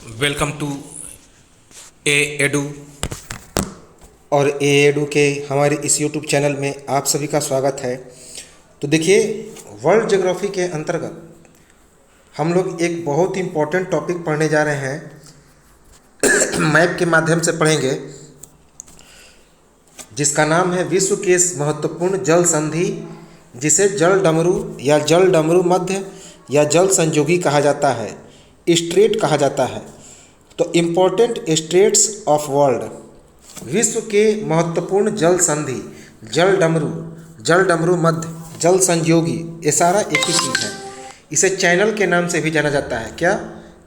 Welcome to A edu. और ए edu के हमारे इस यूट्यूब चैनल में आप सभी का स्वागत है। तो देखिए, वर्ल्ड ज्योग्राफी के अंतर्गत हम लोग एक बहुत ही इम्पोर्टेंट टॉपिक पढ़ने जा रहे हैं। मैप के माध्यम से पढ़ेंगे, जिसका नाम है विश्व के महत्वपूर्ण जल संधि, जिसे जल डमरू या जल डमरू मध्य या जल संजोगी कहा जाता है, स्ट्रेट कहा जाता है। तो इम्पोर्टेंट स्ट्रेट्स ऑफ वर्ल्ड, विश्व के महत्वपूर्ण जल संधि, जल डमरू मध्य, जल संयोगी, ये सारा एक ही चीज़ है। इसे चैनल के नाम से भी जाना जाता है। क्या?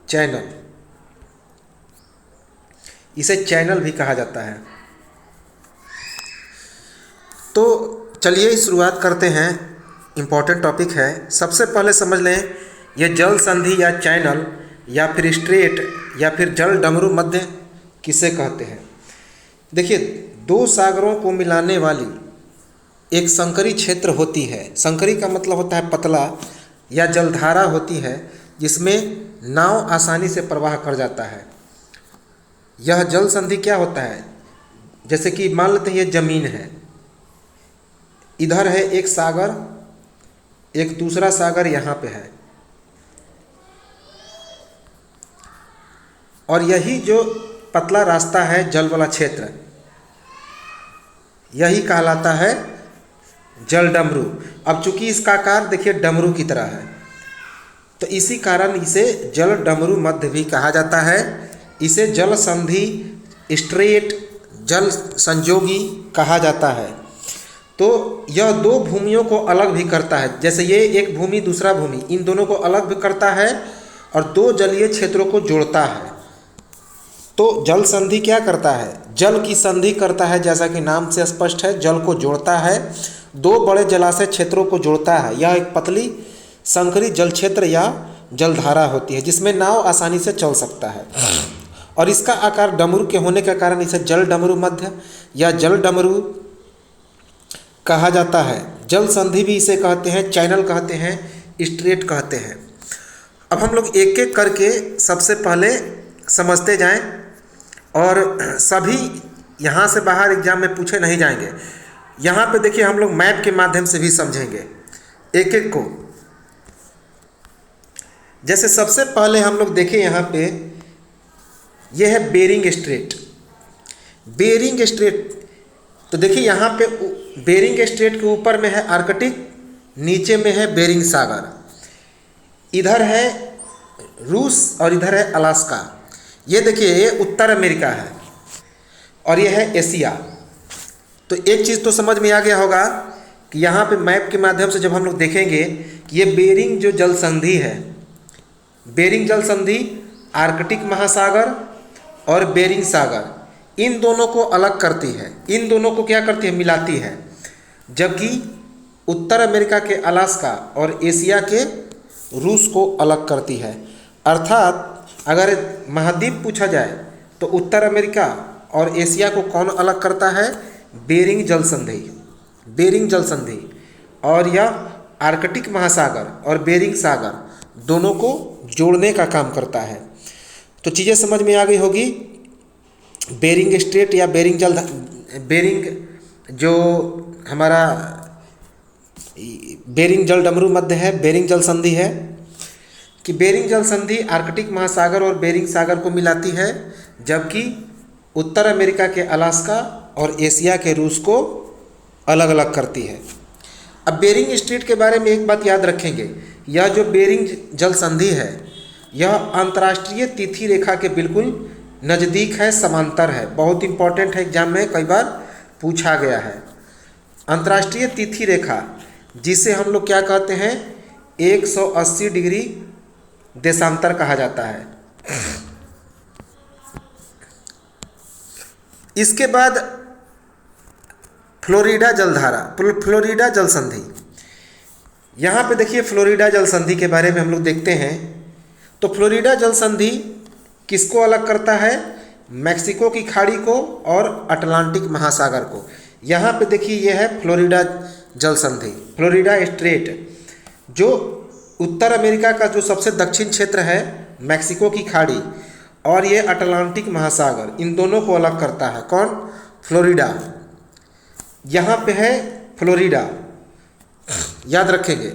चैनल। इसे चैनल भी कहा जाता है। तो चलिए शुरुआत करते हैं। इम्पोर्टेंट टॉपिक है। सबसे पहले समझ लें, यह जल संधि या चैनल या फिर स्ट्रेट या फिर जल डमरू मध्य किसे कहते हैं। देखिए, दो सागरों को मिलाने वाली एक संकरी क्षेत्र होती है। संकरी का मतलब होता है पतला, या जलधारा होती है जिसमें नाव आसानी से प्रवाह कर जाता है। यह जल संधि क्या होता है, जैसे कि मान लेते हैं ये जमीन है, इधर है एक सागर, एक दूसरा सागर यहाँ पे है, और यही जो पतला रास्ता है जल वाला क्षेत्र, यही कहलाता है जल डमरू। अब चूंकि इसका आकार देखिए डमरू की तरह है, तो इसी कारण इसे जल डमरू मध्य भी कहा जाता है। इसे जल संधि, स्ट्रेट, जल संयोगी कहा जाता है। तो यह दो भूमियों को अलग भी करता है। जैसे ये एक भूमि दूसरा भूमि, इन दोनों को अलग भी करता है और दो जलीय क्षेत्रों को जोड़ता है। तो जल संधि क्या करता है? जल की संधि करता है, जैसा कि नाम से स्पष्ट है, जल को जोड़ता है, दो बड़े जलाशय क्षेत्रों को जोड़ता है। यह एक पतली संकरी जल क्षेत्र या जलधारा होती है जिसमें नाव आसानी से चल सकता है, और इसका आकार डमरू के होने के कारण इसे जल डमरू मध्य या जल डमरू कहा जाता है। जल संधि भी इसे कहते हैं, चैनल कहते हैं, स्ट्रेट कहते हैं। अब हम लोग एक एक करके सबसे पहले समझते जाएं, और सभी यहाँ से बाहर एग्जाम में पूछे नहीं जाएंगे। यहाँ पे देखिए, हम लोग मैप के माध्यम से भी समझेंगे एक एक को। जैसे सबसे पहले हम लोग देखें यहाँ पे, यह है बेरिंग स्ट्रेट। बेरिंग स्ट्रेट, तो देखिए यहाँ पे बेरिंग स्ट्रेट के ऊपर में है आर्कटिक, नीचे में है बेरिंग सागर, इधर है रूस और इधर है अलास्का। ये देखिए, ये उत्तर अमेरिका है और ये है एशिया। तो एक चीज़ तो समझ में आ गया होगा कि यहाँ पे मैप के माध्यम से जब हम लोग देखेंगे कि ये बेरिंग जो जल संधि है, बेरिंग जल संधि आर्कटिक महासागर और बेरिंग सागर, इन दोनों को अलग करती है। इन दोनों को क्या करती है? मिलाती है। जबकि उत्तर अमेरिका के अलास्का और एशिया के रूस को अलग करती है। अर्थात अगर महाद्वीप पूछा जाए तो उत्तर अमेरिका और एशिया को कौन अलग करता है? बेरिंग जल संधि। बेरिंग जल संधि, और यह आर्कटिक महासागर और बेरिंग सागर दोनों को जोड़ने का काम करता है। तो चीज़ें समझ में आ गई होगी। बेरिंग स्ट्रेट या बेरिंग जो हमारा बेरिंग जल डमरू मध्य है, बेरिंग जल संधि है, कि बेरिंग जल संधि आर्कटिक महासागर और बेरिंग सागर को मिलाती है, जबकि उत्तर अमेरिका के अलास्का और एशिया के रूस को अलग अलग करती है। अब बेरिंग स्ट्रेट के बारे में एक बात याद रखेंगे, यह जो बेरिंग जल संधि है, यह अंतर्राष्ट्रीय तिथि रेखा के बिल्कुल नज़दीक है, समांतर है। बहुत इंपॉर्टेंट है, एग्जाम में कई बार पूछा गया है। अंतर्राष्ट्रीय तिथि रेखा, जिसे हम लोग क्या कहते हैं? 180 डिग्री देशांतर कहा जाता है। इसके बाद फ्लोरिडा जलधारा, फ्लोरिडा जल संधि। यहाँ पे देखिए, फ्लोरिडा जल संधि के बारे में हम लोग देखते हैं। तो फ्लोरिडा जल संधि किसको अलग करता है? मैक्सिको की खाड़ी को और अटलांटिक महासागर को। यहाँ पे देखिए, यह है फ्लोरिडा जल संधि, फ्लोरिडा स्ट्रेट, जो उत्तर अमेरिका का जो सबसे दक्षिण क्षेत्र है मैक्सिको की खाड़ी और ये अटलांटिक महासागर, इन दोनों को अलग करता है कौन? फ्लोरिडा। यहाँ पे है फ्लोरिडा, याद रखेंगे।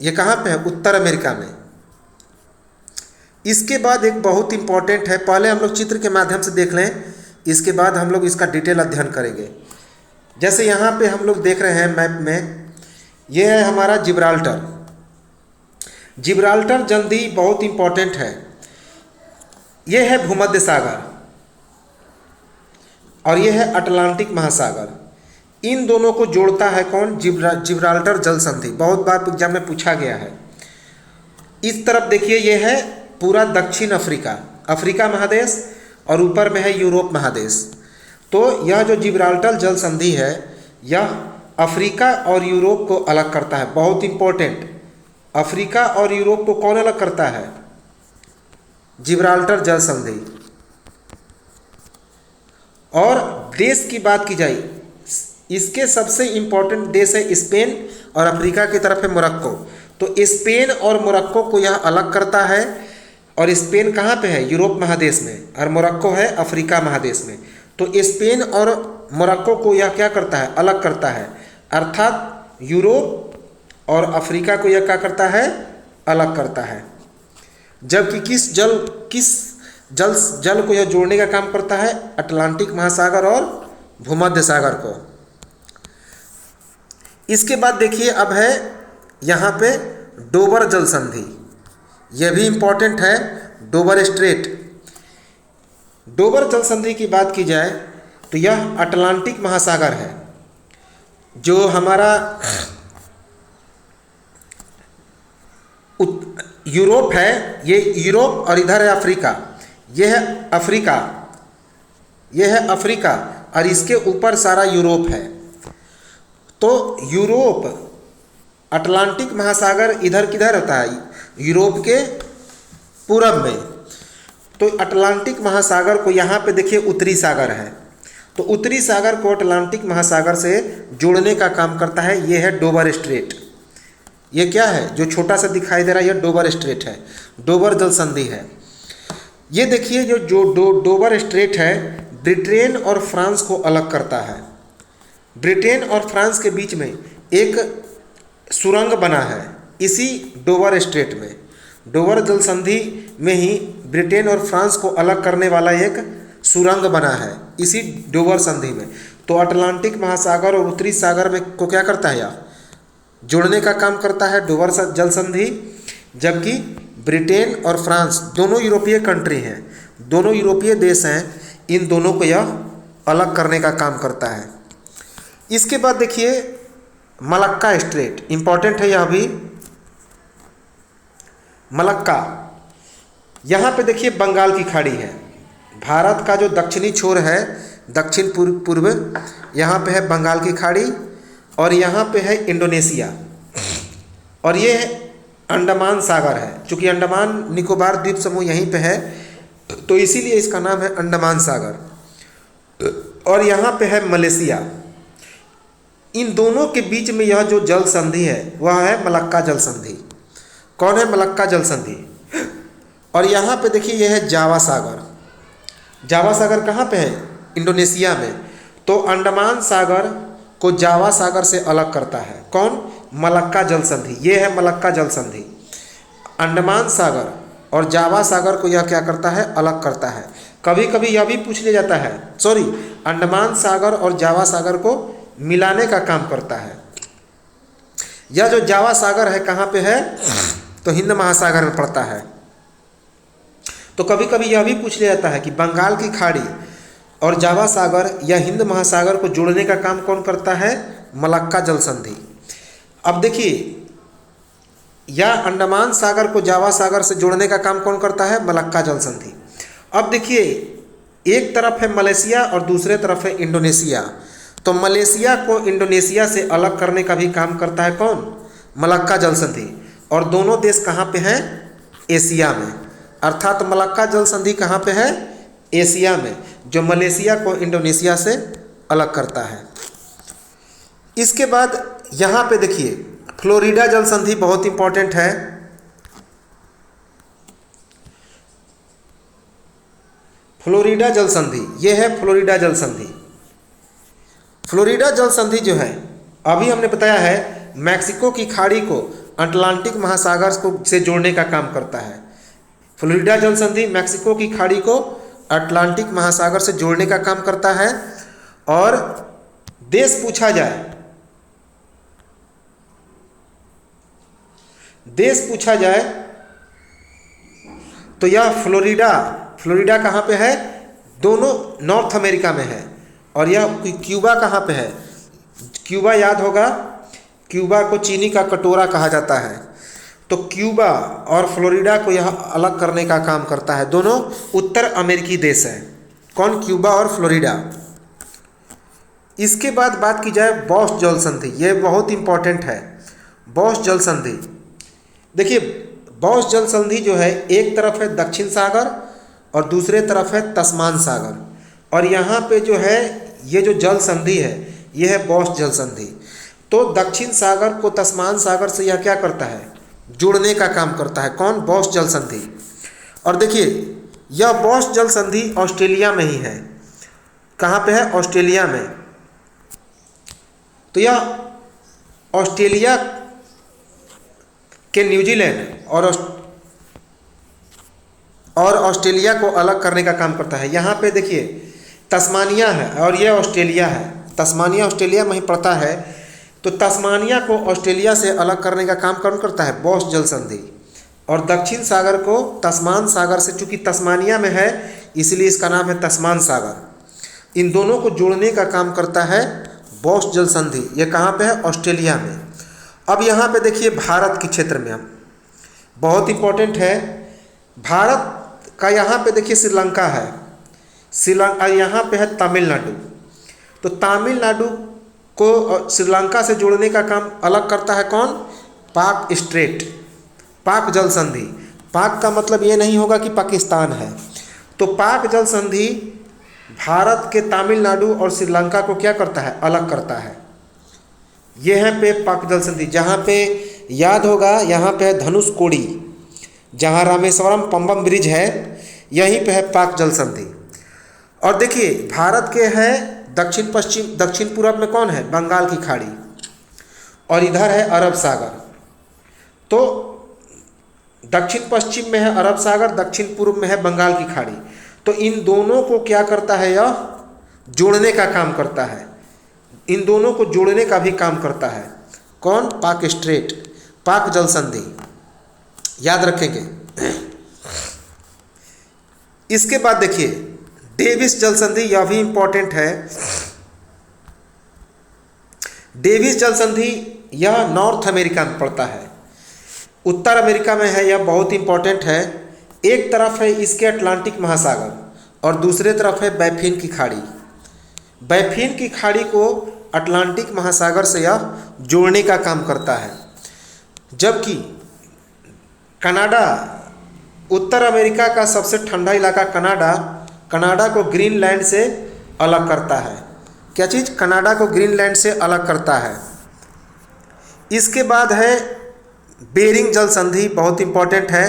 ये कहाँ पे है? उत्तर अमेरिका में। इसके बाद एक बहुत इंपॉर्टेंट है, पहले हम लोग चित्र के माध्यम से देख लें, इसके बाद हम लोग इसका डिटेल अध्ययन करेंगे। जैसे यहाँ पे हम लोग देख रहे हैं मैप में, ये है हमारा जिब्राल्टर। जिब्राल्टर जल्दी बहुत इंपॉर्टेंट है। ये है भूमध्य सागर और ये है अटलांटिक महासागर। इन दोनों को जोड़ता है कौन? जिब्राल्टर जल संधि। बहुत बार एग्जाम में पूछा गया है। इस तरफ देखिए, ये है पूरा दक्षिण अफ्रीका, अफ्रीका महादेश, और ऊपर में है यूरोप महादेश। तो यह जो जिब्राल्टर जल संधि है, यह अफ्रीका और यूरोप को अलग करता है। बहुत इंपॉर्टेंट, अफ्रीका और यूरोप को कौन अलग करता है? जिब्राल्टर जल संधि। और देश की बात की जाए, इसके सबसे इंपॉर्टेंट देश है स्पेन, और अफ्रीका की तरफ है मोरक्को। तो स्पेन और मोरक्को को यह अलग करता है। और स्पेन कहाँ पे है? यूरोप महादेश में, और मोरक्को है अफ्रीका महादेश में। तो स्पेन और मोरक्को को यह क्या करता है? अलग करता है। अर्थात यूरोप और अफ्रीका को यह क्या करता है? अलग करता है। जबकि किस जल को यह जोड़ने का काम करता है? अटलांटिक महासागर और भूमध्य सागर को। इसके बाद देखिए, अब है यहाँ पे डोबर जल संधि। यह भी इंपॉर्टेंट है, डोबर स्ट्रेट। डोबर जल संधि की बात की जाए तो यह अटलांटिक महासागर है, जो हमारा यूरोप है, ये यूरोप, और इधर है अफ्रीका। यह है अफ्रीका, यह है अफ्रीका, और इसके ऊपर सारा यूरोप है। तो यूरोप, अटलांटिक महासागर इधर किधर होता है? यूरोप के पूरब में। तो अटलांटिक महासागर को यहाँ पे देखिए उत्तरी सागर है, तो उत्तरी सागर को अटलांटिक महासागर से जोड़ने का काम करता है। ये है डोबर स्ट्रेट। ये क्या है जो छोटा सा दिखाई दे रहा है? ये डोबर स्ट्रेट है, डोबर जल संधि है। ये देखिए जो डोबर स्ट्रेट है, ब्रिटेन और फ्रांस को अलग करता है। ब्रिटेन और फ्रांस के बीच में एक सुरंग बना है इसी डोबर स्ट्रेट में। डोबर जल संधि में ही ब्रिटेन और फ्रांस को अलग करने वाला एक सुरंग बना है इसी डोबर संधि में। तो अटलांटिक महासागर और उत्तरी सागर में को क्या करता है? यह जोड़ने का काम करता है डोबर जल संधि। जबकि ब्रिटेन और फ्रांस दोनों यूरोपीय कंट्री हैं, दोनों यूरोपीय देश हैं, इन दोनों को यह अलग करने का काम करता है। इसके बाद देखिए मलक्का स्ट्रेट, इंपॉर्टेंट है यह भी। मलक्का, यहाँ पे देखिए बंगाल की खाड़ी है। भारत का जो दक्षिणी छोर है, दक्षिण पूर्व, यहाँ पे है बंगाल की खाड़ी, और यहाँ पे है इंडोनेशिया, और ये अंडमान सागर है। चूँकि अंडमान निकोबार द्वीप समूह यहीं पे है, तो इसीलिए इसका नाम है अंडमान सागर। और यहाँ पे है मलेशिया। इन दोनों के बीच में यह जो जल संधि है वह है मलक्का जल संधि। कौन है? मलक्का जल संधि। और यहाँ पे देखिए यह है जावा सागर। जावा सागर कहाँ पे है? इंडोनेशिया में। तो अंडमान सागर को जावा सागर से अलग करता है कौन? मलक्का जल संधि। ये है मलक्का जल संधि। अंडमान सागर और जावा सागर को यह क्या करता है? अलग करता है। कभी कभी यह भी पूछ लिया जाता है, अंडमान सागर और जावा सागर को मिलाने का काम करता है। यह जो जावा सागर है कहाँ पे है? तो हिंद महासागर में पड़ता है। तो कभी कभी यह भी पूछ लिया जाता है कि बंगाल की खाड़ी और जावा सागर या हिंद महासागर को जोड़ने का काम कौन करता है? मलक्का जल संधि। अब देखिए, या अंडमान सागर को जावा सागर से जोड़ने का काम कौन करता है? मलक्का जल संधि। अब देखिए, एक तरफ है मलेशिया और दूसरे तरफ है इंडोनेशिया। तो मलेशिया को इंडोनेशिया से अलग करने का भी काम करता है कौन? मलक्का जल संधि। और दोनों देश कहाँ पे हैं? एशिया में। अर्थात मलक्का जल संधि कहाँ पे है? एशिया में, जो मलेशिया को इंडोनेशिया से अलग करता है। इसके बाद यहाँ पे देखिए फ्लोरिडा जल संधि बहुत इंपॉर्टेंट है। फ्लोरिडा जल संधि, ये है फ्लोरिडा जल संधि। फ्लोरिडा जल संधि जो है अभी हमने बताया है मैक्सिको की खाड़ी को अटलांटिक महासागर को से जोड़ने का काम करता है। फ्लोरिडा जल संधि मैक्सिको की खाड़ी को अटलांटिक महासागर से जोड़ने का काम करता है। और देश पूछा जाए तो यह फ्लोरिडा कहाँ पे है? दोनों नॉर्थ अमेरिका में है। और यह क्यूबा कहाँ पे है? क्यूबा याद होगा, क्यूबा को चीनी का कटोरा कहा जाता है। तो क्यूबा और फ्लोरिडा को यह अलग करने का काम करता है। दोनों उत्तर अमेरिकी देश हैं। कौन? क्यूबा और फ्लोरिडा। इसके बाद बात की जाए बॉस जल संधि, ये बहुत इंपॉर्टेंट है। बॉस जल संधि, देखिए बॉस जल संधि जो है एक तरफ है दक्षिण सागर और दूसरे तरफ है तस्मान सागर। और यहाँ पे जो है ये जो जल संधि है ये है बॉस जल संधि। तो दक्षिण सागर को तस्मान सागर से यह क्या करता है? जोड़ने का काम करता है। कौन? बॉस जल संधि। और देखिए यह बॉस जल संधि ऑस्ट्रेलिया में ही है। कहाँ पे है? ऑस्ट्रेलिया में। तो यह ऑस्ट्रेलिया के न्यूजीलैंड और ऑस्ट्रेलिया को अलग करने का काम करता है। यहाँ पे देखिए तस्मानिया है और यह ऑस्ट्रेलिया है। तस्मानिया ऑस्ट्रेलिया में ही पड़ता है। तो तस्मानिया को ऑस्ट्रेलिया से अलग करने का काम कौन करता है? बॉस जल संधि। और दक्षिण सागर को तस्मान सागर से, चूंकि तस्मानिया में है इसलिए इसका नाम है तस्मान सागर। इन दोनों को जोड़ने का काम करता है बॉस जल संधि। ये कहाँ पे है? ऑस्ट्रेलिया में। अब यहाँ पे देखिए भारत के क्षेत्र में हम बहुत इंपॉर्टेंट है। भारत का यहाँ पे देखिए श्रीलंका है, श्रीलंका यहाँ पे है तमिलनाडु। तो तमिलनाडु को श्रीलंका से जोड़ने का काम अलग करता है कौन? पाक स्ट्रेट, पाक जल संधि। पाक का मतलब ये नहीं होगा कि पाकिस्तान है। तो पाक जल संधि भारत के तमिलनाडु और श्रीलंका को क्या करता है? अलग करता है। यह है पे पाक जल संधि। जहाँ पे याद होगा यहाँ पे है धनुषकोडी, जहाँ रामेश्वरम पंबम ब्रिज है यहीं पे है पाक जल संधि। और देखिए भारत के है दक्षिण पूरब में कौन है? बंगाल की खाड़ी। और इधर है अरब सागर। तो दक्षिण पश्चिम में है अरब सागर, दक्षिण पूर्व में है बंगाल की खाड़ी। तो इन दोनों को क्या करता है? यह जोड़ने का काम करता है। इन दोनों को जोड़ने का भी काम करता है कौन? पाक स्ट्रेट, पाक जल संधि। याद रखेंगे। इसके बाद देखिए डेविस जल संधि, यह भी इंपॉर्टेंट है। डेविस जल संधि यह नॉर्थ अमेरिका में पड़ता है, उत्तर अमेरिका में है। यह बहुत इंपॉर्टेंट है। एक तरफ है इसके अटलांटिक महासागर और दूसरे तरफ है बैफिन की खाड़ी। बैफिन की खाड़ी को अटलांटिक महासागर से यह जोड़ने का काम करता है। जबकि कनाडा, उत्तर अमेरिका का सबसे ठंडा इलाका कनाडा को ग्रीनलैंड से अलग करता है। क्या चीज़? कनाडा को ग्रीनलैंड से अलग करता है। इसके बाद है बेरिंग जल संधि, बहुत इंपॉर्टेंट है।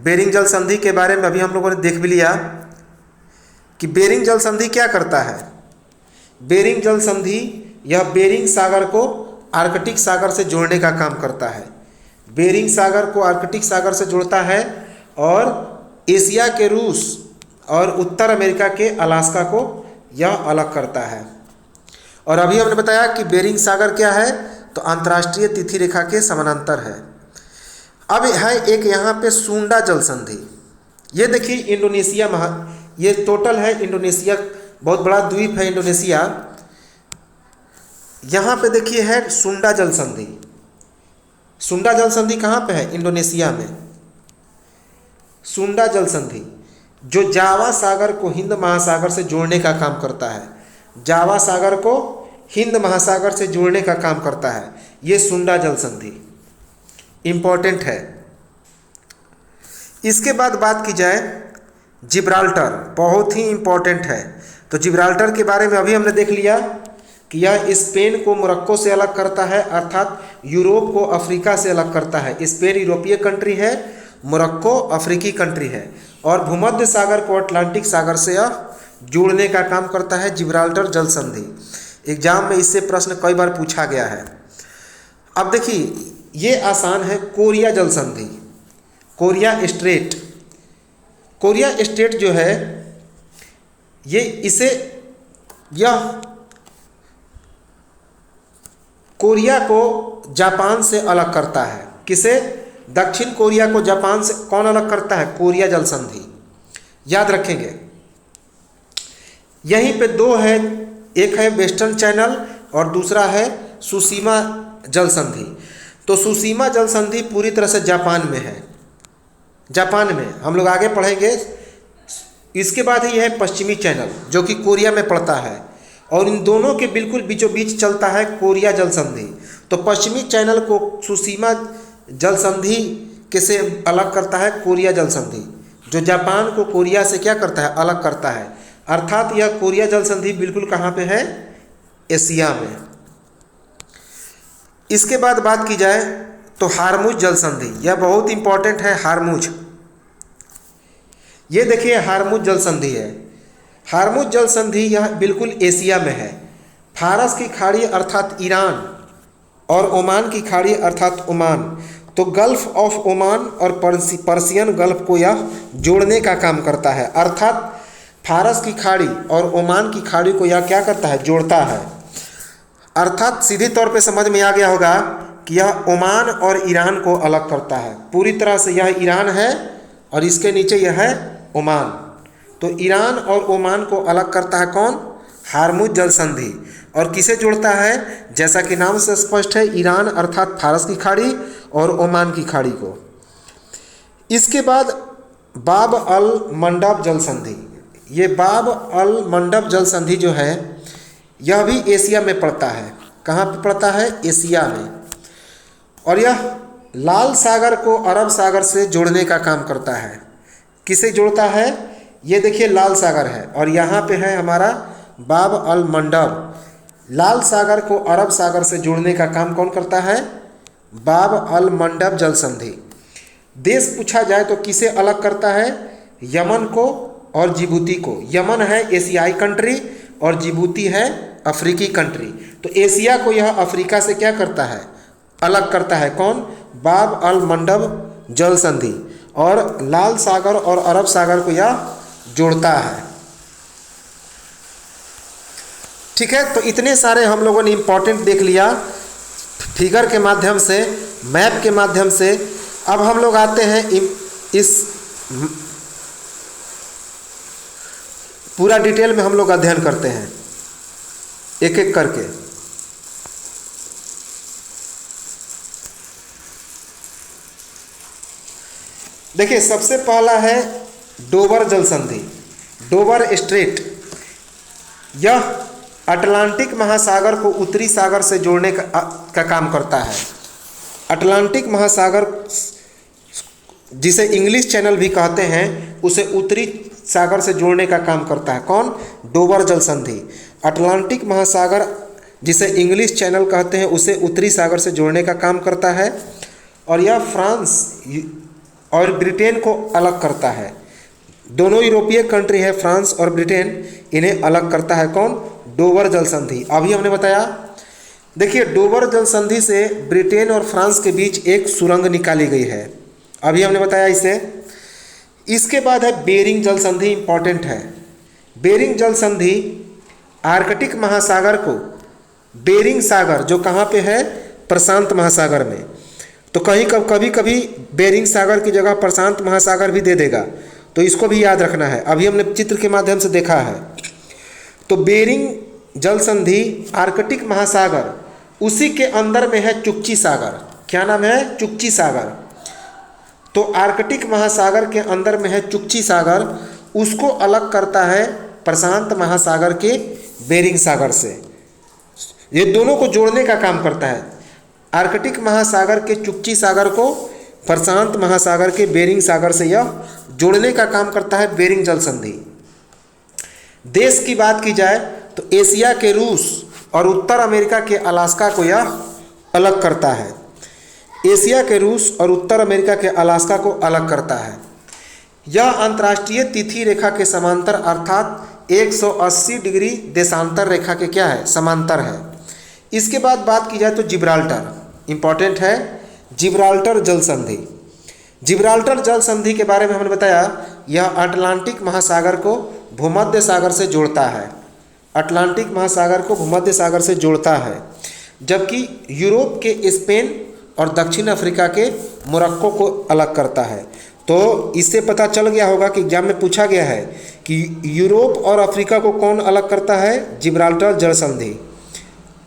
बेरिंग जल संधि के बारे में अभी हम लोगों ने देख भी लिया कि बेरिंग जल संधि क्या करता है। बेरिंग जल संधि यह बेरिंग सागर को आर्कटिक सागर से जोड़ने का काम करता है। बेरिंग सागर को आर्कटिक सागर से जोड़ता है और एशिया के रूस और उत्तर अमेरिका के अलास्का को यह अलग करता है। और अभी हमने बताया कि बेरिंग सागर क्या है? तो अंतर्राष्ट्रीय तिथि रेखा के समानांतर है। अब है एक यहाँ पे सुंडा जल संधि। ये देखिए इंडोनेशिया ये टोटल है इंडोनेशिया, बहुत बड़ा द्वीप है इंडोनेशिया। यहाँ पे देखिए है सुंडा जल संधि। सुंडा जल संधि कहाँ पे है? इंडोनेशिया में। सुंडा जल संधि जो जावा सागर को हिंद महासागर से जोड़ने का काम करता है। जावा सागर को हिंद महासागर से जोड़ने का काम करता है ये सुंडा जल संधि, इंपॉर्टेंट है। इसके बाद बात की जाए जिब्राल्टर, बहुत ही इंपॉर्टेंट है। तो जिब्राल्टर के बारे में अभी हमने देख लिया कि यह स्पेन को मोरक्को से अलग करता है, अर्थात यूरोप को अफ्रीका से अलग करता है। स्पेन यूरोपीय कंट्री है मोरक्को अफ्रीकी कंट्री है। और भूमध्य सागर को अटलांटिक सागर से यह जोड़ने का काम करता है जिब्राल्टर जल संधि। एग्जाम में इससे प्रश्न कई बार पूछा गया है। अब देखिए ये आसान है, कोरिया जल संधि, कोरिया स्ट्रेट। कोरिया स्ट्रेट जो है यह कोरिया को जापान से अलग करता है। किसे? दक्षिण कोरिया को जापान से कौन अलग करता है? कोरिया जल संधि। याद रखेंगे। यहीं पे दो है, एक है वेस्टर्न चैनल और दूसरा है सुशीमा जल संधि। तो सुशीमा जल संधि पूरी तरह से जापान में है, जापान में हम लोग आगे पढ़ेंगे। इसके बाद ही है पश्चिमी चैनल जो कि कोरिया में पड़ता है, और इन दोनों के बिल्कुल बीचों बीच चलता है कोरिया जल संधि। तो पश्चिमी चैनल को सुशीमा जल संधि किसे अलग करता है? कोरिया जल संधि, जो जापान को कोरिया से क्या करता है? अलग करता है। अर्थात यह कोरिया जल संधि बिल्कुल कहाँ पे है? एशिया में। इसके बाद बात की जाए तो हारमुज जल संधि, यह बहुत इंपॉर्टेंट है। हारमुज, ये देखिए हारमुज जल संधि है। हारमुज जल संधि यह बिल्कुल एशिया में है। फारस की खाड़ी अर्थात ईरान और ओमान की खाड़ी अर्थात ओमान, तो गल्फ ऑफ ओमान और पर्सियन गल्फ को यह जोड़ने का काम करता है। अर्थात फारस की खाड़ी और ओमान की खाड़ी को यह क्या करता है? जोड़ता है। अर्थात सीधे तौर पे समझ में आ गया होगा कि यह ओमान और ईरान को अलग करता है। पूरी तरह से यह ईरान है और इसके नीचे यह है ओमान। तो ईरान और ओमान को अलग करता है कौन? हारमुज जल संधि। और किसे जोड़ता है? जैसा कि नाम से स्पष्ट है, ईरान अर्थात फारस की खाड़ी और ओमान की खाड़ी को। इसके बाद बाब अल मंडब जल संधि। ये बाब अल मंडब जल संधि जो है यह भी एशिया में पड़ता है। कहाँ पे पड़ता है? एशिया में। और यह लाल सागर को अरब सागर से जोड़ने का काम करता है। किसे जोड़ता है? ये देखिए लाल सागर है और यहाँ पे है हमारा बाब अल मंडब। लाल सागर को अरब सागर से जोड़ने का काम कौन करता है? बाब अल मंडब जल संधि। देश पूछा जाए तो किसे अलग करता है? यमन को और जिबूती को। यमन है एशियाई कंट्री और जिबूती है अफ्रीकी कंट्री। तो एशिया को यह अफ्रीका से क्या करता है? अलग करता है। कौन? बाब अल मंडब जल संधि। और लाल सागर और अरब सागर को यह जोड़ता है। ठीक है, तो इतने सारे हम लोगों ने इम्पोर्टेंट देख लिया फिगर के माध्यम से, मैप के माध्यम से। अब हम लोग आते हैं इस पूरा डिटेल में हम लोग अध्ययन करते हैं एक एक करके। देखिए सबसे पहला है डोवर जल संधि, डोवर स्ट्रेट। यह अटलांटिक महासागर को उत्तरी सागर से जोड़ने का काम करता है। अटलांटिक महासागर जिसे इंग्लिश चैनल भी कहते हैं उसे उत्तरी सागर से जोड़ने का काम करता है। कौन? डोवर जल संधि। अटलांटिक महासागर जिसे इंग्लिश चैनल कहते हैं उसे उत्तरी सागर से जोड़ने का काम करता है। और यह फ्रांस और ब्रिटेन को अलग करता है। दोनों यूरोपीय कंट्री है फ्रांस और ब्रिटेन, इन्हें अलग करता है कौन? डोवर जल संधि। अभी हमने बताया। देखिए डोवर जल संधि से ब्रिटेन और फ्रांस के बीच एक सुरंग निकाली गई है, अभी हमने बताया इसे। इसके बाद है बेरिंग जल संधि, इंपॉर्टेंट है। बेरिंग जल संधि आर्कटिक महासागर को, बेरिंग सागर जो कहाँ पे है? प्रशांत महासागर में। तो कभी कभी बेरिंग सागर की जगह प्रशांत महासागर भी दे देगा, तो इसको भी याद रखना है। अभी हमने चित्र के माध्यम से देखा है। तो बेरिंग जल संधि आर्कटिक महासागर, उसी के अंदर में है चुक्ची सागर। क्या नाम है? चुक्ची सागर। तो आर्कटिक महासागर के अंदर में है चुक्ची सागर, उसको अलग करता है प्रशांत महासागर के बेरिंग सागर से। ये दोनों को जोड़ने का काम करता है। आर्कटिक महासागर के चुक्ची सागर को प्रशांत महासागर के बेरिंग सागर से यह जोड़ने का काम करता है बेरिंग जल संधि। देश की बात की जाए तो एशिया के रूस और उत्तर अमेरिका के अलास्का को यह अलग करता है। एशिया के रूस और उत्तर अमेरिका के अलास्का को अलग करता है। यह अंतर्राष्ट्रीय तिथि रेखा के समांतर अर्थात 180 डिग्री देशांतर रेखा के क्या है, समांतर है। इसके बाद बात की जाए तो जिब्राल्टर इंपॉर्टेंट है। जिब्राल्टर जल संधि, जिब्राल्टर जल संधि के बारे में हमने बताया, यह अटलांटिक महासागर को भूमध्य सागर से जोड़ता है। अटलांटिक महासागर को भूमध्य सागर से जोड़ता है, जबकि यूरोप के स्पेन और दक्षिण अफ्रीका के मोरक्को को अलग करता है। तो इससे पता चल गया होगा कि एग्जाम में पूछा गया है कि यूरोप और अफ्रीका को कौन अलग करता है, जिब्राल्टर जल संधि,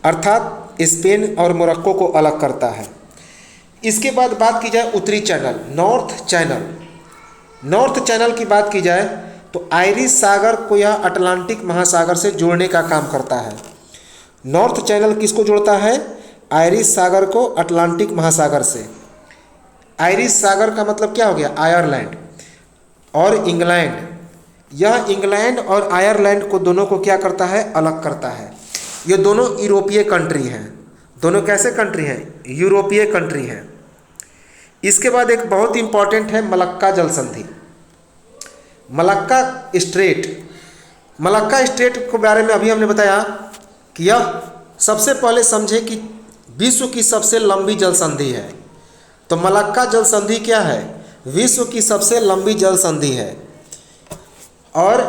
अर्थात स्पेन और मोरक्को को अलग करता है। इसके बाद बात की जाए उत्तरी channel, north channel. North channel की बात की जाए तो आयरिश सागर को यह अटलांटिक महासागर से जोड़ने का काम करता है। नॉर्थ चैनल किसको जोड़ता है, आयरिश सागर को अटलांटिक महासागर से। आयरिश सागर का मतलब क्या हो गया, आयरलैंड और इंग्लैंड। यह इंग्लैंड और आयरलैंड को दोनों को क्या करता है, अलग करता है। ये दोनों यूरोपीय कंट्री हैं। दोनों कैसे कंट्री हैं, यूरोपीय कंट्री हैं। इसके बाद एक बहुत इंपॉर्टेंट है मलक्का जल संधि, मलक्का स्ट्रेट। मलक्का स्ट्रेट के बारे में अभी हमने बताया कि यह सबसे पहले समझे कि विश्व की सबसे लंबी जल संधि है। तो मलक्का जल संधि क्या है, विश्व की सबसे लंबी जल संधि है। और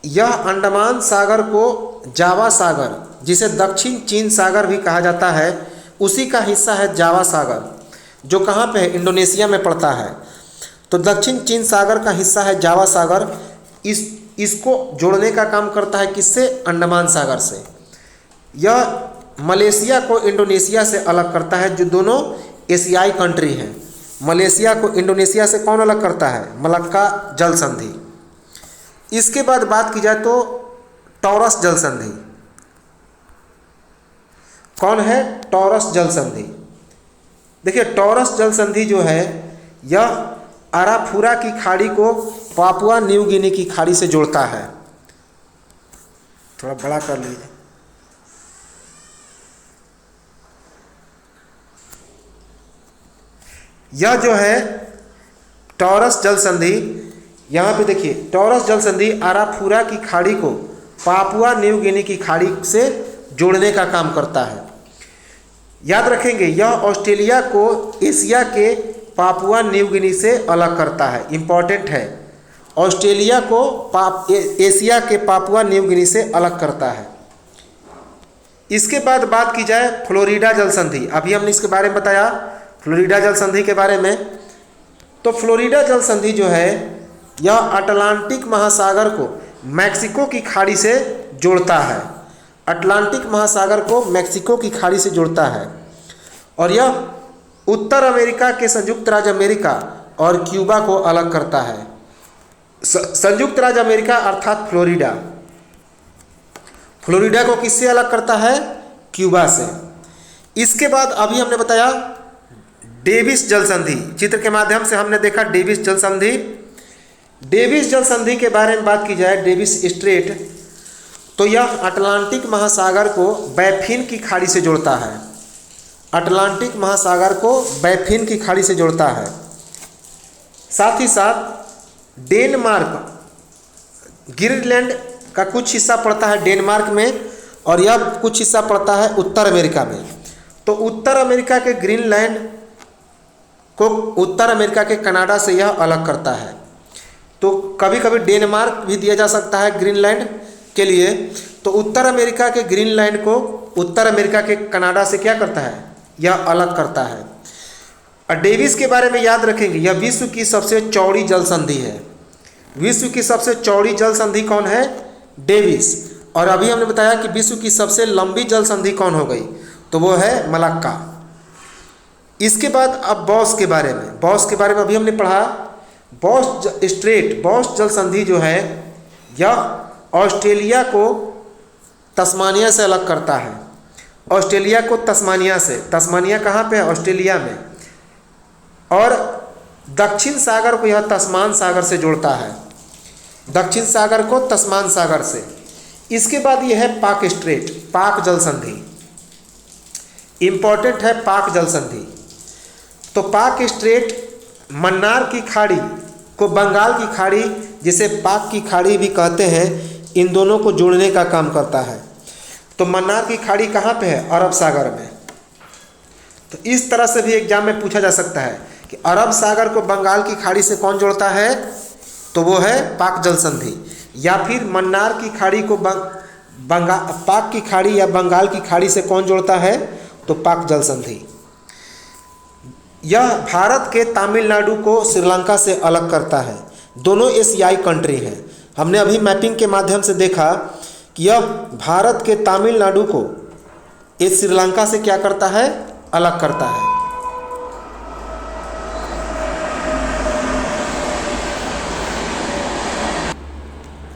यह अंडमान सागर को जावा सागर, जिसे दक्षिण चीन सागर भी कहा जाता है, उसी का हिस्सा है जावा सागर, जो कहाँ पे है, इंडोनेशिया में पड़ता है। तो दक्षिण चीन सागर का हिस्सा है जावा सागर। इसको जोड़ने का काम करता है किससे, अंडमान सागर से। यह मलेशिया को इंडोनेशिया से अलग करता है, जो दोनों एशियाई कंट्री हैं। मलेशिया को इंडोनेशिया से कौन अलग करता है, मलक्का जल संधि। इसके बाद बात की जाए तो टॉरस जल संधि, कौन है, टॉरस जल संधि। देखिए टॉरस जल संधि जो है, यह अराफुरा की खाड़ी को पापुआ न्यू गिनी की खाड़ी से जोड़ता है। थोड़ा बड़ा कर लीजिए। यह जो है टॉरस जल संधि, यहाँ पे देखिए टॉरस जल संधि अराफुरा की खाड़ी को पापुआ न्यू गिनी की खाड़ी से जोड़ने का काम करता है। याद रखेंगे, यह ऑस्ट्रेलिया को एशिया के पापुआ न्यू गिनी से अलग करता है। इंपॉर्टेंट है, ऑस्ट्रेलिया को एशिया के पापुआ न्यू गिनी से अलग करता है। इसके बाद बात की जाए फ्लोरिडा जल संधि, अभी हमने इसके बारे में बताया फ्लोरिडा जल संधि के बारे में। तो फ्लोरिडा जल संधि जो है, यह अटलांटिक महासागर को मैक्सिको की खाड़ी से जोड़ता है। अटलांटिक महासागर को मैक्सिको की खाड़ी से जोड़ता है। और यह उत्तर अमेरिका के संयुक्त राज्य अमेरिका और क्यूबा को अलग करता है। संयुक्त राज्य अमेरिका अर्थात फ्लोरिडा, फ्लोरिडा को किससे अलग करता है, क्यूबा से। इसके बाद अभी हमने बताया डेविस जल संधि, चित्र के माध्यम से हमने देखा डेविस जल संधि। डेविस जल संधि के बारे में बात की जाए, डेविस स्ट्रेट, तो यह अटलांटिक महासागर को बैफिन की खाड़ी से जोड़ता है। अटलांटिक महासागर को बैफिन की खाड़ी से जोड़ता है। साथ ही साथ डेनमार्क, ग्रीनलैंड का कुछ हिस्सा पड़ता है डेनमार्क में, और यह कुछ हिस्सा पड़ता है उत्तर अमेरिका में। तो उत्तर अमेरिका के ग्रीनलैंड को उत्तर अमेरिका के कनाडा से यह अलग करता है। तो कभी कभी डेनमार्क भी दिया जा सकता है ग्रीनलैंड के लिए। तो उत्तर अमेरिका के ग्रीनलैंड को उत्तर अमेरिका के कनाडा से क्या करता है, यह अलग करता है। और डेविस के बारे में याद रखेंगे, यह विश्व की सबसे चौड़ी जल संधि है। विश्व की सबसे चौड़ी जल संधि कौन है, डेविस। और अभी हमने बताया कि विश्व की सबसे लंबी जल संधि कौन हो गई, तो वो है मलक्का। इसके बाद अब बॉस के बारे में, बॉस के बारे में अभी हमने पढ़ा। बॉस स्ट्रेट, बॉस जल संधि जो है, यह ऑस्ट्रेलिया को तस्मानिया से अलग करता है। ऑस्ट्रेलिया को तस्मानिया से, तस्मानिया कहाँ पे है, ऑस्ट्रेलिया में। और दक्षिण सागर को यह तस्मान सागर से जोड़ता है, दक्षिण सागर को तस्मान सागर से। इसके बाद यह है पाक स्ट्रेट, पाक जल संधि। इंपॉर्टेंट है पाक जल संधि। तो पाक स्ट्रेट मन्नार की खाड़ी को बंगाल की खाड़ी, जिसे पाक की खाड़ी भी कहते हैं, इन दोनों को जोड़ने का काम करता है। तो मन्नार की खाड़ी कहाँ पे है? अरब सागर में। तो इस तरह से भी एग्जाम में पूछा जा सकता है कि अरब सागर को बंगाल की खाड़ी से कौन जोड़ता है? तो वो है पाक जल संधि। या फिर मन्नार की खाड़ी को पाक की खाड़ी या बंगाल की खाड़ी से कौन जोड़ता है? तो पाक जल संधि। यह भारत के तमिलनाडु को श्रीलंका से अलग करता है। दोनों एशियाई कंट्री हैं। हमने अभी मैपिंग के माध्यम से देखा कि यह भारत के तमिलनाडु को इस श्रीलंका से क्या करता है? अलग करता है।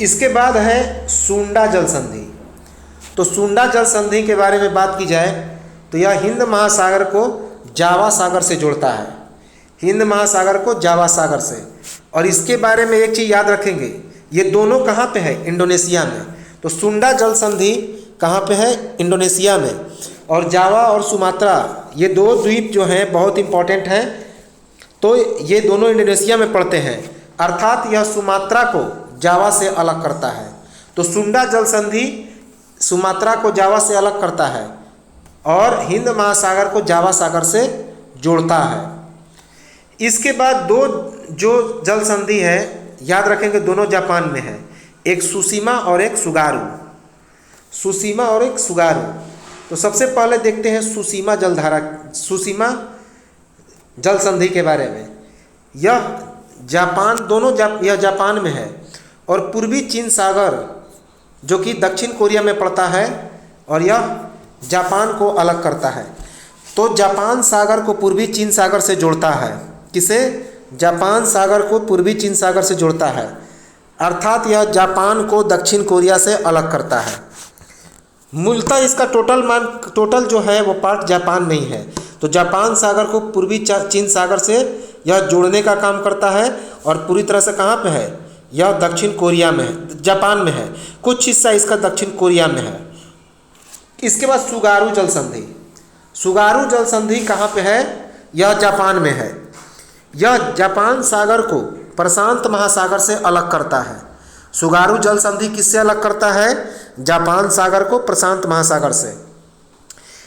इसके बाद है सुंडा जल संधि। तो सुंडा जल संधि के बारे में बात की जाए तो यह हिंद महासागर को जावा सागर से जोड़ता है। हिंद महासागर को जावा सागर से। और इसके बारे में एक चीज़ याद रखेंगे, ये दोनों कहाँ पे है? इंडोनेशिया में। तो सुंडा जल संधि कहाँ पे है? इंडोनेशिया में। और जावा और सुमात्रा, ये दो द्वीप जो हैं बहुत इंपॉर्टेंट हैं। तो ये दोनों इंडोनेशिया में पड़ते हैं, अर्थात यह सुमात्रा को जावा से अलग करता है। तो सुंडा जल संधि सुमात्रा को जावा से अलग करता है और हिंद महासागर को जावा सागर से जोड़ता है। इसके बाद दो जो जल संधि है, याद रखेंगे, दोनों जापान में है। एक सुशीमा और एक सुगारू। सुशीमा और एक सुगारू। तो सबसे पहले देखते हैं सुशीमा सुशीमा जल संधि के बारे में। यह जापान में है और पूर्वी चीन सागर जो कि दक्षिण कोरिया में पड़ता है, और यह जापान को अलग करता है। तो जापान सागर को पूर्वी चीन सागर से जोड़ता है। किसे? जापान सागर को पूर्वी चीन सागर से जोड़ता है, अर्थात यह जापान को दक्षिण कोरिया से अलग करता है। मूलतः इसका टोटल जो है वो पार्ट जापान में ही है। तो जापान सागर को पूर्वी चीन सागर से यह जोड़ने का काम करता है और पूरी तरह से कहाँ पे है? यह दक्षिण कोरिया में है, जापान में है। कुछ हिस्सा इसका दक्षिण कोरिया में है। इसके बाद सुगारू जल संधि। सुगारू जल संधि कहाँ पे है? यह जापान में है। यह जापान सागर को प्रशांत महासागर से अलग करता है। सुगारू जल संधि किससे अलग करता है? जापान सागर को प्रशांत महासागर से।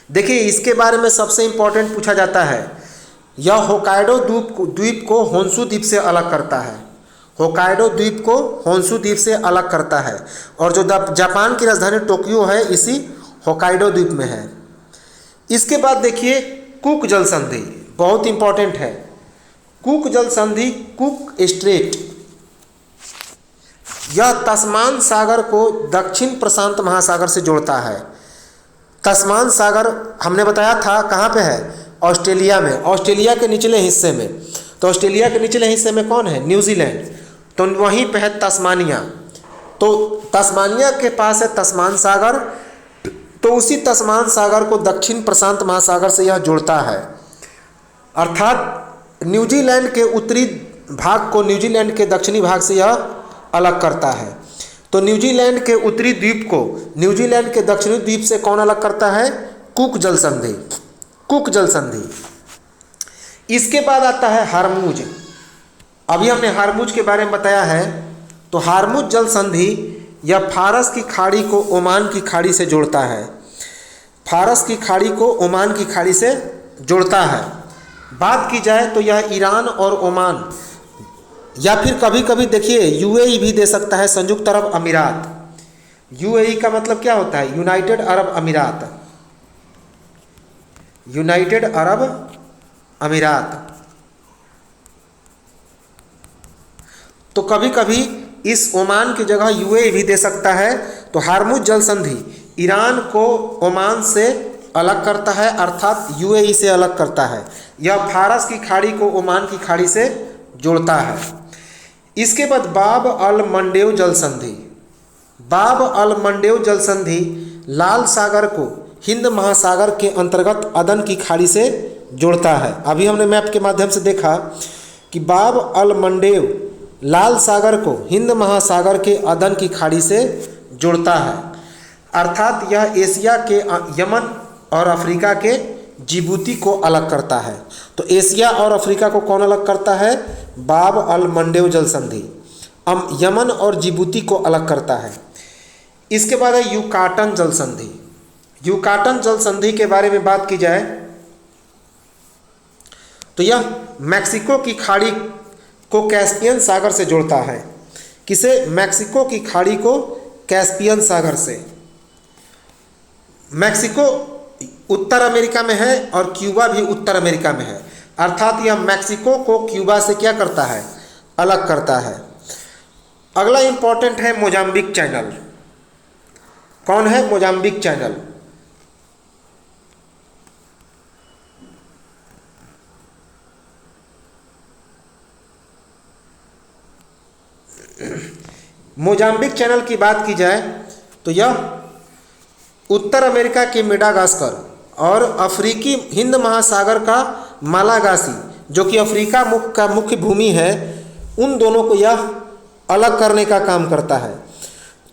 देखिए, इसके बारे में सबसे इंपॉर्टेंट पूछा जाता है। यह होकाइडो द्वीप को होन्शु द्वीप से अलग करता है। होकाइडो द्वीप को होन्शु द्वीप से अलग करता है। और जो जापान की राजधानी टोक्यो है, इसी होकाइडो द्वीप में है। इसके बाद देखिए कुक जल संधि, बहुत इंपॉर्टेंट है। कुक जल संधि, कुक स्ट्रेट, यह तस्मान सागर को दक्षिण प्रशांत महासागर से जोड़ता है। तस्मान सागर हमने बताया था कहाँ पे है? ऑस्ट्रेलिया में, ऑस्ट्रेलिया के निचले हिस्से में। तो ऑस्ट्रेलिया के निचले हिस्से में कौन है? न्यूजीलैंड। तो वहीं पे है तस्मानिया। तो तस्मानिया के पास है तस्मान सागर। तो उसी तस्मान सागर को दक्षिण प्रशांत महासागर से यह जोड़ता है, अर्थात न्यूजीलैंड के उत्तरी भाग को न्यूजीलैंड के दक्षिणी भाग से यह अलग करता है। तो न्यूजीलैंड के उत्तरी द्वीप को न्यूजीलैंड के दक्षिणी द्वीप से कौन अलग करता है? कुक जल संधि। कुक जल संधि। इसके बाद आता है हारमुज। अभी हमने हारमुज के बारे में बताया है। तो हारमुज जल संधि यह फारस की खाड़ी को ओमान की खाड़ी से जोड़ता है। फारस की खाड़ी को ओमान की खाड़ी से जोड़ता है। बात की जाए तो यह ईरान और ओमान, या फिर कभी कभी देखिए यूएई भी दे सकता है, संयुक्त अरब अमीरात। यूएई का मतलब क्या होता है? यूनाइटेड अरब अमीरात। यूनाइटेड अरब अमीरात। तो कभी कभी इस ओमान की जगह यूएई भी दे सकता है। तो हारमुज जल संधि ईरान को ओमान से अलग करता है, अर्थात यूएई से अलग करता है। यह फारस की खाड़ी को ओमान की खाड़ी से जोड़ता है। इसके बाद बाब अल मंडेव जल संधि। बाब अल मंडेव जल संधि लाल सागर को हिंद महासागर के अंतर्गत अदन की खाड़ी से जोड़ता है। अभी हमने मैप के माध्यम से देखा कि बाब अल मंडेव लाल सागर को हिंद महासागर के अदन की खाड़ी से जोड़ता है, अर्थात यह एशिया के यमन और अफ्रीका के जिबूती को अलग करता है। तो एशिया और अफ्रीका को कौन अलग करता है? बाब अल मंडेव जल संधि। यमन और जिबूती को अलग करता है। इसके बाद है युकाटन जल संधि। युकाटन जल संधि के बारे में बात की जाए तो यह मैक्सिको की खाड़ी को कैस्पियन सागर से जोड़ता है। किसे? मैक्सिको की खाड़ी को कैस्पियन सागर से। मैक्सिको उत्तर अमेरिका में है और क्यूबा भी उत्तर अमेरिका में है, अर्थात यह मैक्सिको को क्यूबा से क्या करता है? अलग करता है। अगला इंपॉर्टेंट है मोजाम्बिक चैनल। कौन है? Mozambique channel. मोजाम्बिक चैनल की बात की जाए तो यह उत्तर अमेरिका के मेडागास्कर और अफ्रीकी हिंद महासागर का मालागासी, जो कि अफ्रीका का मुख्य भूमि है, उन दोनों को यह अलग करने का काम करता है।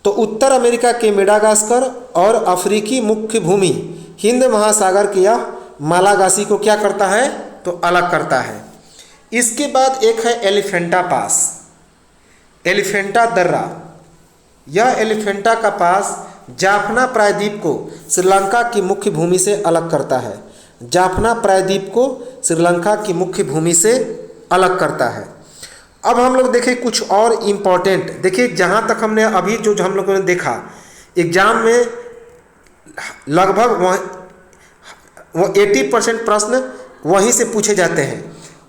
तो उत्तर अमेरिका के मेडागास्कर और अफ्रीकी मुख्य भूमि हिंद महासागर के यह मालागासी को क्या करता है? तो अलग करता है। इसके बाद एक है एलिफेंटा पास, एलिफेंटा दर्रा। यह एलिफेंटा का पास जाफना प्रायद्वीप को श्रीलंका की मुख्य भूमि से अलग करता है। जाफना प्रायद्वीप को श्रीलंका की मुख्य भूमि से अलग करता है। अब हम लोग देखें कुछ और इम्पोर्टेंट। देखिए, जहाँ तक हमने अभी जो हम लोगों ने देखा, एग्जाम में लगभग 80% प्रश्न वहीं से पूछे जाते हैं।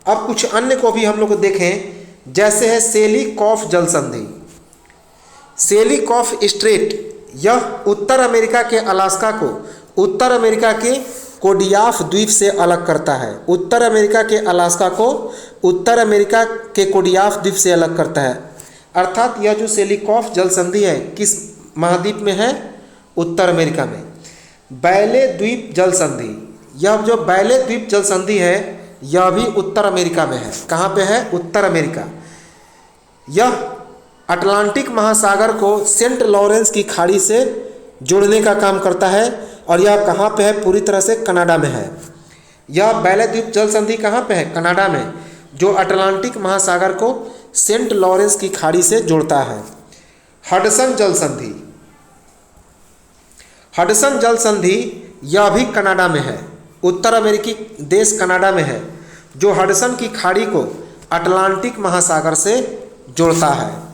अब कुछ अन्य को भी हम लोग देखें, जैसे है सेलिकॉफ जल संधि। सेलिकॉफ स्ट्रेट यह उत्तर अमेरिका के अलास्का को उत्तर अमेरिका के कोडियाफ द्वीप से अलग करता है। उत्तर अमेरिका के अलास्का को उत्तर अमेरिका के कोडियाफ द्वीप से अलग करता है। अर्थात यह जो सेलिकॉफ जल संधि है किस महाद्वीप में है? उत्तर अमेरिका में। बैले द्वीप जल संधि, यह जो बैले द्वीप जल संधि है यह भी उत्तर अमेरिका में है। कहाँ पे है? उत्तर अमेरिका। यह अटलांटिक महासागर को सेंट लॉरेंस की खाड़ी से जोड़ने का काम करता है और यह कहाँ पे है? पूरी तरह से कनाडा में है। यह बैले द्वीप जल संधि कहाँ पे है? कनाडा में, जो अटलांटिक महासागर को सेंट लॉरेंस की खाड़ी से जोड़ता है। हडसन जल संधि, हडसन जल संधि यह भी कनाडा में है, उत्तर अमेरिकी देश कनाडा में है, जो हडसन की खाड़ी को अटलांटिक महासागर से जोड़ता है।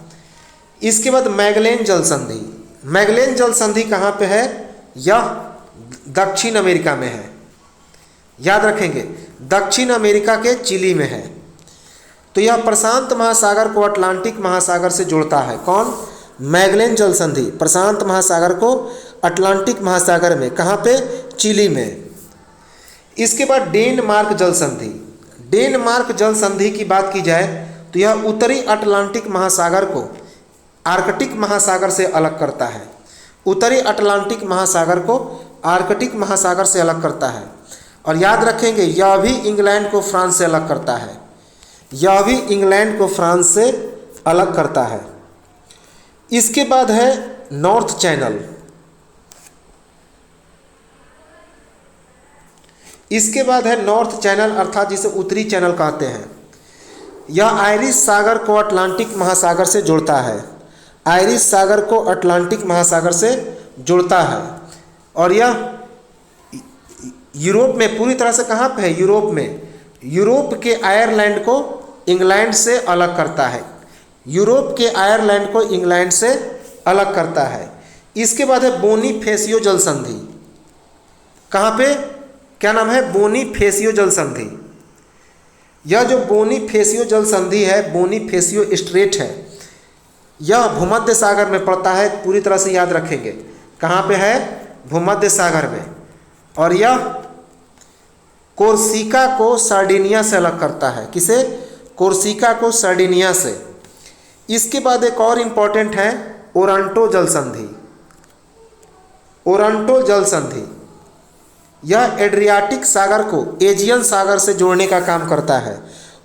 इसके बाद मैगलेन जल संधि। मैगलेन जल संधि कहाँ पे है? यह दक्षिण अमेरिका में है। याद रखेंगे, दक्षिण अमेरिका के चिली में है। तो यह प्रशांत महासागर को अटलांटिक महासागर से जोड़ता है। कौन? मैगलेन जल संधि प्रशांत महासागर को अटलांटिक महासागर में, कहाँ पे? चिली में। इसके बाद डेनमार्क जल संधि। डेनमार्क जल संधि की बात की जाए तो यह उत्तरी अटलांटिक महासागर को आर्कटिक महासागर से अलग करता है। उत्तरी अटलांटिक महासागर को आर्कटिक महासागर से अलग करता है। और याद रखेंगे, यह भी इंग्लैंड को फ्रांस से अलग करता है। यह भी इंग्लैंड को फ्रांस से अलग करता है। इसके बाद है नॉर्थ चैनल। इसके बाद है नॉर्थ चैनल, अर्थात जिसे उत्तरी चैनल कहते हैं। यह आयरिश सागर को अटलांटिक महासागर से जोड़ता है। आयरिश सागर को अटलांटिक महासागर से जोड़ता है और यह यूरोप में पूरी तरह से कहाँ पे है? यूरोप में। यूरोप के आयरलैंड को इंग्लैंड से अलग करता है। यूरोप के आयरलैंड को इंग्लैंड से अलग करता है। इसके बाद है बोनीफेसियो जल संधि। कहाँ पे? क्या नाम है? बोनीफेसियो जल संधि। यह जो बोनीफेसियो जल संधि है, बोनीफेसियो स्ट्रेट है, यह भूमध्य सागर में पड़ता है। पूरी तरह से याद रखेंगे, कहाँ पे है? भूमध्य सागर में। और यह कोर्सिका को सार्डिनिया से अलग करता है। किसे? कोर्सिका को सार्डिनिया से। इसके बाद एक और इम्पॉर्टेंट है ओरांटो जल संधि। ओरांटो जल संधि यह एड्रियाटिक सागर को एजियन सागर से जोड़ने का काम करता है।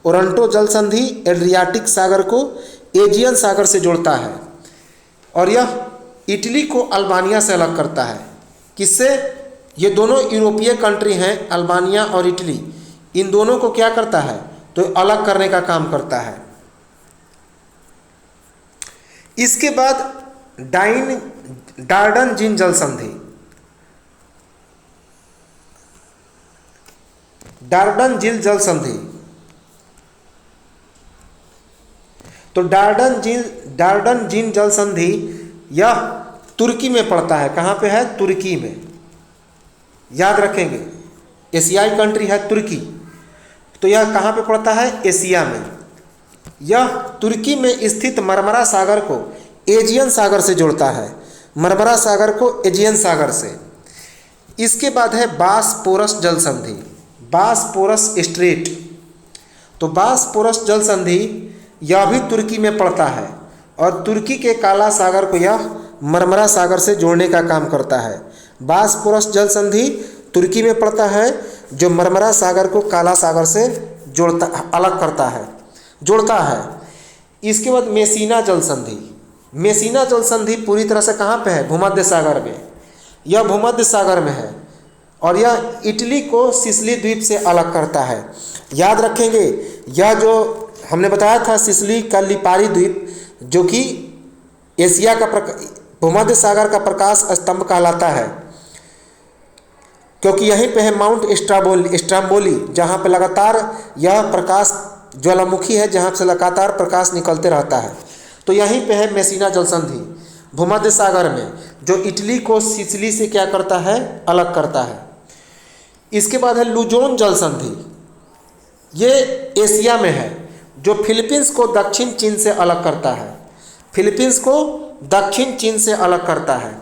ओरांटो जल संधि एड्रियाटिक सागर को एजियन सागर से जोड़ता है और यह इटली को अल्बानिया से अलग करता है। किससे? ये दोनों यूरोपीय कंट्री हैं, अल्बानिया और इटली। इन दोनों को क्या करता है, तो अलग करने का काम करता है। इसके बाद डार्डन-जीन जल संधि, डार्डन-जीन जल संधि। तो डार्डन-जीन जल संधि यह तुर्की में पड़ता है। कहाँ पे है, तुर्की में, याद रखेंगे, एशियाई कंट्री है तुर्की। तो यह कहाँ पे पड़ता है, एशिया में। यह तुर्की में स्थित मरमरा सागर को एजियन सागर से जोड़ता है, मरमरा सागर को एजियन सागर से। इसके बाद है बासपोरस जल संधि, बासपोरस स्ट्रेट। तो बासपोरस जल संधि यह भी तुर्की में पड़ता है और तुर्की के काला सागर को यह मरमरा सागर से जोड़ने का काम करता है। बासपोरस जल संधि तुर्की में पड़ता है, जो मरमरा सागर को काला सागर से जोड़ता, अलग करता है, जोड़ता है। इसके बाद मेसिना जल संधि, मेसिना जल संधि पूरी तरह से कहाँ पे है, भूमध्य सागर में। यह भूमध्य सागर में है और यह इटली को सिसिली द्वीप से अलग करता है। याद रखेंगे, यह जो हमने बताया था सिसिली का लिपारी द्वीप, जो कि एशिया का भूमध्य सागर का प्रकाश स्तंभ कहलाता है, क्योंकि यहीं पे है माउंट स्ट्राम्बोली, जहाँ पे लगातार यह प्रकाश ज्वालामुखी है, जहाँ से लगातार प्रकाश निकलते रहता है। तो यहीं पे है मेसिना जल संधि भूमध्य सागर में, जो इटली को सिसिली से क्या करता है, अलग करता है। इसके बाद है लुजोन जल संधि, ये एशिया में है, जो फिलीपींस को दक्षिण चीन से अलग करता है, फिलीपींस को दक्षिण चीन से अलग करता है।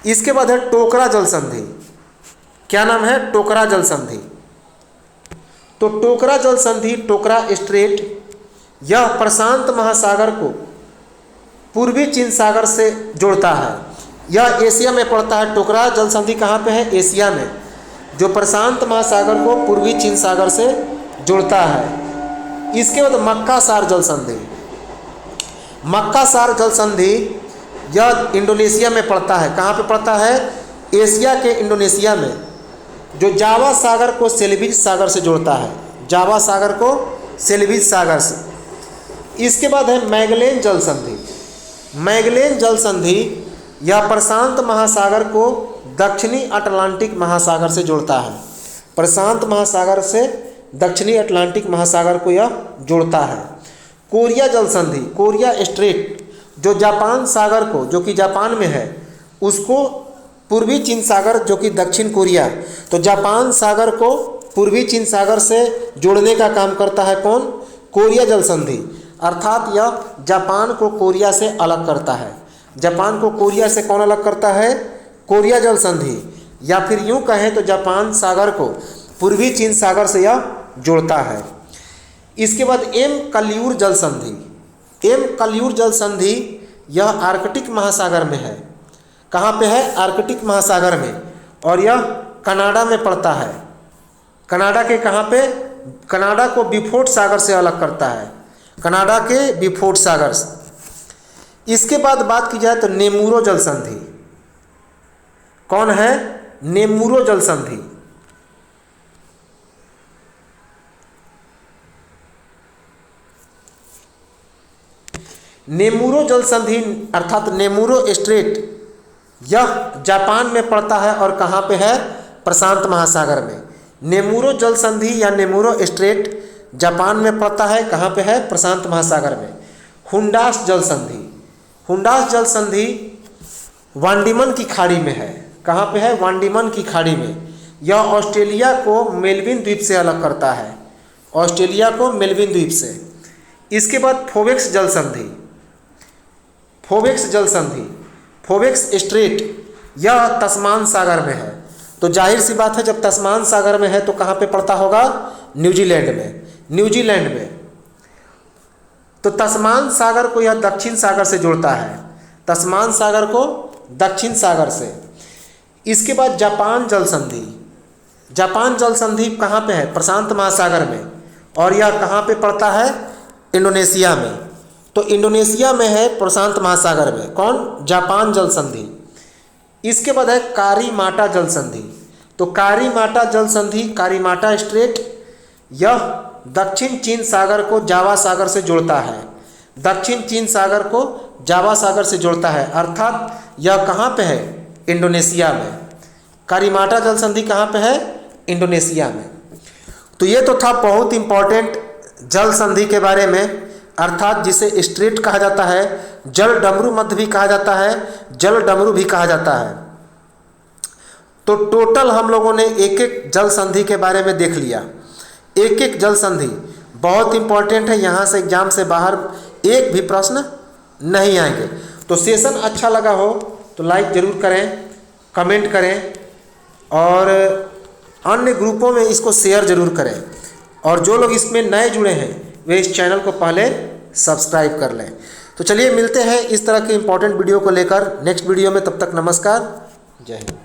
इसके बाद है टोकरा जल संधि, क्या नाम है, टोकरा जल संधि। तो टोकरा जल संधि, टोकरा स्ट्रेट, यह प्रशांत महासागर को पूर्वी चीन सागर से जोड़ता है। यह एशिया में पड़ता है। टोकरा जल संधि कहाँ पे है, एशिया में, जो प्रशांत महासागर को पूर्वी चीन सागर से जोड़ता है। इसके बाद मक्कासार जल संधि, मक्कासार जल संधि यह इंडोनेशिया में पड़ता है। कहाँ पे पड़ता है, एशिया के इंडोनेशिया में, जो जावा सागर को सेल्विज सागर से जोड़ता है, जावा सागर को सेल्विज सागर से। इसके बाद है मैगेलन जल संधि, मैगेलन जल संधि यह प्रशांत महासागर को दक्षिणी अटलांटिक महासागर से जोड़ता है, प्रशांत महासागर से दक्षिणी अटलांटिक महासागर को यह जोड़ता है। कोरिया जल संधि, कोरिया स्ट्रेट, जो जापान सागर को, जो कि जापान में है, उसको पूर्वी चीन सागर, जो कि दक्षिण कोरिया, तो जापान सागर को पूर्वी चीन सागर से जोड़ने का काम करता है कौन, कोरिया जल संधि। अर्थात यह जापान को कोरिया से अलग करता है। जापान को कोरिया से कौन अलग करता है, कोरिया जल संधि। या फिर यूँ कहें तो जापान सागर को पूर्वी चीन सागर से यह जोड़ता है। इसके बाद एम कलियूर जल संधि, एम कलियूर जल संधि यह आर्कटिक महासागर में है। कहाँ पे है, आर्कटिक महासागर में, और यह कनाडा में पड़ता है। कनाडा के कहाँ पे, कनाडा को बिफोर्ड सागर से अलग करता है, कनाडा के बिफोर्ड सागर से। इसके बाद बात की जाए तो नेमुरो जल संधि, कौन है, नेमुरो जल संधि। नेमुरो जल संधि अर्थात नेमुरो स्ट्रेट यह जापान में पड़ता है और कहाँ पे है, प्रशांत महासागर में। नेमुरो जल संधि या नेमुरो स्ट्रेट जापान में पड़ता है, कहाँ पे है, प्रशांत महासागर में। हुंडास जल संधि, हुंडास जल संधि वांडीमन की खाड़ी में है। कहाँ पे है, वांडीमन की खाड़ी में। यह ऑस्ट्रेलिया को मेलविन द्वीप से अलग करता है, ऑस्ट्रेलिया को मेलविन द्वीप से। इसके बाद फोवेक्स जल संधि, फोवेक्स जल संधि, फोवेक्स स्ट्रेट यह तस्मान सागर में है। तो जाहिर सी बात है, जब तस्मान सागर में है तो कहाँ पे पड़ता होगा, न्यूजीलैंड में, न्यूजीलैंड में। तो तस्मान सागर को यह दक्षिण सागर से जोड़ता है, तस्मान सागर को दक्षिण सागर से। इसके बाद जापान जल संधि, जापान जल संधि कहाँ पे है, प्रशांत महासागर में, और यह कहाँ पे पड़ता है, इंडोनेशिया में। तो इंडोनेशिया में है, प्रशांत महासागर में, कौन, जापान जल संधि। इसके बाद है कारीमाटा जल संधि। तो कारीमाटा जल संधि, कारीमाटा स्ट्रेट यह दक्षिण चीन सागर को जावा सागर से जोड़ता है। दक्षिण चीन सागर को जावा सागर से जोड़ता है, अर्थात यह कहाँ पे है? इंडोनेशिया में। कारीमाटा जल संधि कहाँ पे है? इंडोनेशिया में। तो ये तो था बहुत इंपॉर्टेंट जल संधि के बारे में, अर्थात जिसे स्ट्रेट कहा जाता है, जल डमरू मध्य भी कहा जाता है, जल डमरू भी कहा जाता है। तो टोटल हम लोगों ने एक एक जल संधि के बारे में देख लिया। एक एक जल संधि बहुत इंपॉर्टेंट है, यहाँ से एग्जाम से बाहर एक भी प्रश्न नहीं आएंगे। तो सेशन अच्छा लगा हो तो लाइक ज़रूर करें, कमेंट करें और अन्य ग्रुपों में इसको शेयर ज़रूर करें। और जो लोग इसमें नए जुड़े हैं वे इस चैनल को पहले सब्सक्राइब कर लें। तो चलिए मिलते हैं इस तरह के इंपॉर्टेंट वीडियो को लेकर नेक्स्ट वीडियो में। तब तक नमस्कार, जय हिंद।